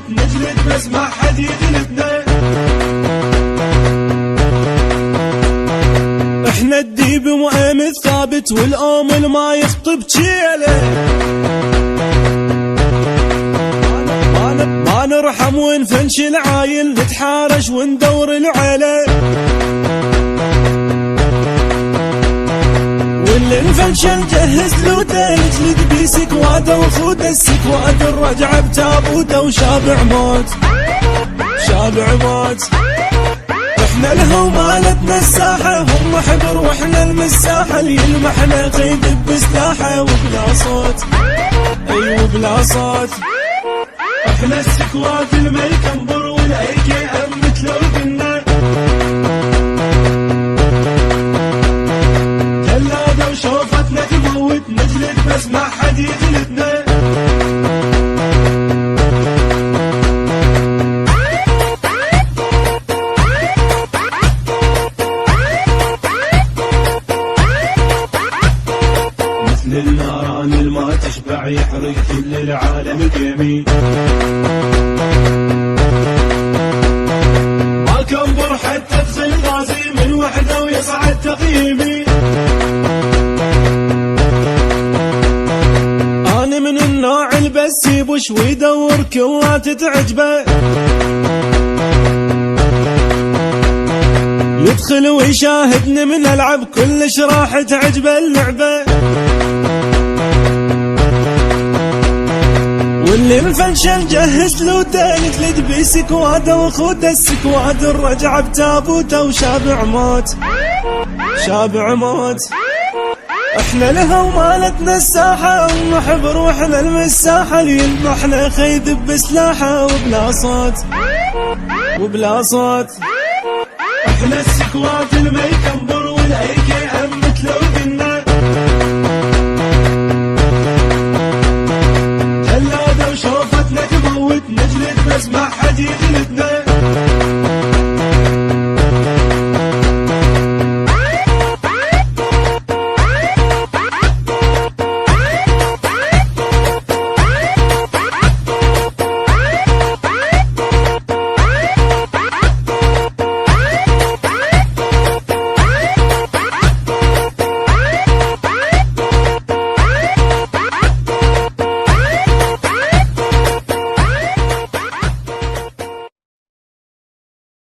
نجلد بس ما حد يجلدنا. احنا الديب مؤمن الثابت والآمل ما يخطب جيله. ما نرحم ونفنش العايل، نتحارش وندور العيله. واللي نفنش نجهز لوده، نجلد بيه سكواده وخوده. السكواد الرجعه بتابوته وشابع موت، شابع موت. احنا لهم مالتنا الساحه، هم حبر واحنا المساحه. اللي يلمحنا قيد بسلاحه وبلا صوت، اي وبلا صوت. احنا السكوات الملك انبر والاي كي ام مثل وقلنا. جلاده وشوفتنا تموت، نجلد بس ما حد يجلدنا. مثل الناران الما تشبع، يحرق كل العالم بيمين. ما كنبر حتى ادخل غازي من وحده ويصعد تقييمي. انا من النوع اللي بس يبوش ويدور كوات تعجبه. يدخل ويشاهدني من العب كلش راح تعجبه اللعبه. واللي مفنش نجهز لوده، نجلد بيه سكواده وخوده. السكواد الرجعه بتابوته وشابع موت، شابع موت. احنا لها ومالتنا الساحه، هم حبر واحنا المساحه. اللي يلمحنا خيذ بسلاحه وبلا صوت، وبلا صوت. احنا السكوات الملك انبر والاي كي ام مثل وقلنا. جلاده وشوفتنا تموت، نجلد بس ما حد يجلدنا.